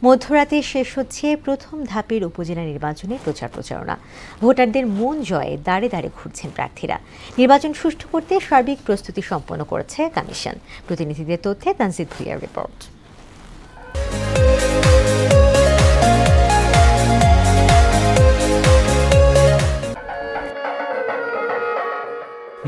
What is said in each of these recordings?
মধ্যরাতে শেষ হচ্ছে প্রথম ধাপের উপজেলা নির্বাচনের প্রচারণা। ভোটারদের মন জয়ে দাঁড়ে দাঁড়ে ঘুরছেন প্রার্থীরা। নির্বাচন সুষ্ঠু করতে সার্বিক প্রস্তুতি সম্পন্ন করেছে কমিশন। প্রতিনিধিদের তথ্যে তানজিদ ভুঁইয়ার রিপোর্ট।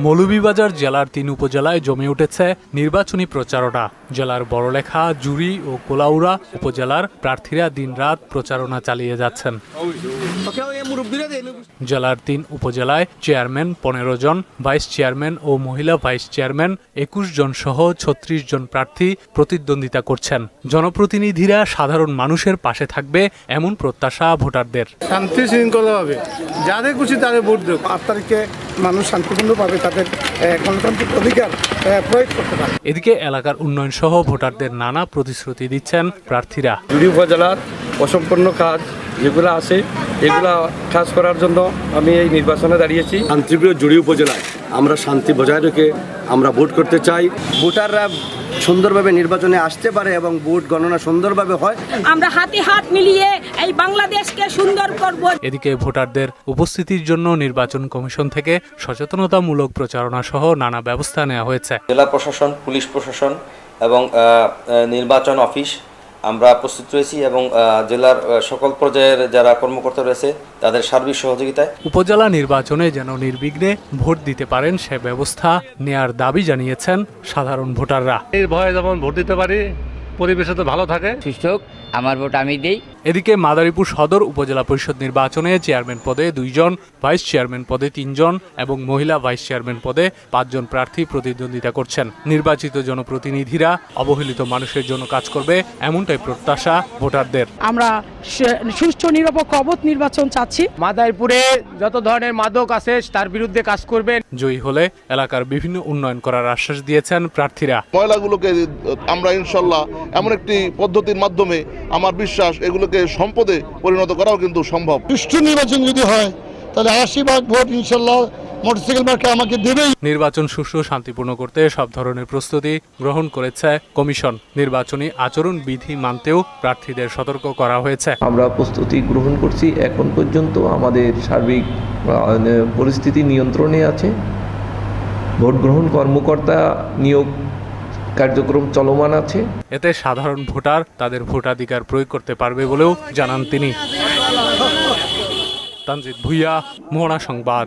মৌলভীবাজার জেলার ৩ উপজেলায় জমে উঠেছে নির্বাচনী প্রচারণা। জেলার বড়লেখা, জুড়ি ও কোলাউড়া উপজেলার প্রার্থীরা দিনরাত প্রচারণা চালিয়ে যাচ্ছেন। জেলার ৩ উপজেলায় চেয়ারম্যান ১৫ জন, ভাইস চেয়ারম্যান ও মহিলা ভাইস চেয়ারম্যান ২১ জন সহ ৩৬ জন প্রার্থী প্রতিদ্বন্দ্বিতা করছেন। জনপ্রতিনিধিরা সাধারণ মানুষের পাশে থাকবে এমন প্রত্যাশা ভোটারদের। শান্তি শৃঙ্খলাভাবে যাদের খুশি তাদের ভোট দেব। ৮ তারিখে মানুষ শান্তিপূর্ণভাবে তাদের গণতান্ত্রিক অধিকার প্রয়োগ করতে পারে। এদিকে এলাকার উন্নয়ন সহ ভোটারদের নানা প্রতিশ্রুতি দিচ্ছেন প্রার্থীরা। জুড়ি উপজেলার অসম্পূর্ণ কাজ যেগুলো আছে এগুলা কাজ করার জন্য আমি এই নির্বাচনে দাঁড়িয়েছি। শান্তিপ্রিয় জুড়ি উপজেলায় আমরা শান্তি বজায় রেখে আমরা ভোট করতে চাই। ভোটাররা সুন্দরভাবে নির্বাচনে আসতে পারে এবং ভোট গণনা সুন্দরভাবে হয়। আমরা হাতে হাত মিলিয়ে এই বাংলাদেশকে সুন্দর করব। এদিকে ভোটারদের উপস্থিতির জন্য নির্বাচন কমিশন থেকে সচেতনতামূলক প্রচারণা সহ নানা ব্যবস্থা নেওয়া হয়েছে। জেলা প্রশাসন, পুলিশ প্রশাসন এবং নির্বাচন অফিস আমরা প্রস্তুত রয়েছি এবং জেলার সকল পর্যায়ের যারা কর্মকর্তা রয়েছে তাদের সার্বিক সহযোগিতায় উপজেলা নির্বাচনে যেন নির্বিঘ্নে ভোট দিতে পারেন সে ব্যবস্থা নেয়ার দাবি জানিয়েছেন সাধারণ ভোটাররা। এই ভয়ে যেমন ভোট দিতে পারি, পরিবেশ তো ভালো থাকে। সুষ্ঠু আমার ভোট আমি দেই। এদিকে মাদারীপুর সদর উপজেলা পরিষদ নির্বাচনে চেয়ারম্যান পদে 2 জন, ভাইস চেয়ারম্যান পদে 3 জন এবং মহিলা ভাইস চেয়ারম্যান পদে 5 জন প্রার্থী প্রতিদ্বন্দ্বিতা করছেন। নির্বাচিত জনপ্রতিনিধিরা অবহেলিত মানুষের জন্য কাজ করবে এমনটাই প্রত্যাশা ভোটারদের। আমরা সুষ্ঠু নিরপেক্ষ অবাধ নির্বাচন চাচ্ছি। মাদারীপুরে যত ধরনের মাদক আছে তার বিরুদ্ধে কাজ করবেন। জয়ী হলে এলাকার বিভিন্ন উন্নয়ন করার আশ্বাস দিয়েছেন প্রার্থীরা। ময়লাগুলোকে আমরা ইনশাল্লাহ এমন একটি পদ্ধতির মাধ্যমে আমার বিশ্বাস এগুলোকে সম্পদে পরিণত করাও কিন্তু সম্ভব। সুষ্ঠু নির্বাচন যদি হয় তাহলে ৮০% ভোট ইনশাল্লাহ মোটরসাইকেল মার্কা আমাকে দেবেই। নির্বাচন সুষ্ঠু শান্তিপূর্ণ করতে সব ধরনের প্রস্তুতি গ্রহণ করেছে কমিশন। নির্বাচনী আচরণ বিধি মানতেও প্রার্থীদের সতর্ক করা হয়েছে। আমরা প্রস্তুতি গ্রহণ করছি। এখন পর্যন্ত আমাদের সার্বিক পরিস্থিতি নিয়ন্ত্রণে আছে। ভোট গ্রহণ কর্মকর্তা নিয়োগ কার্যক্রম চলমান আছে। এতে সাধারণ ভোটার তাদের ভোটাধিকার প্রয়োগ করতে পারবে বলেও জানান তিনি। তানজিদ ভুঁইয়া, মোহনা সংবাদ।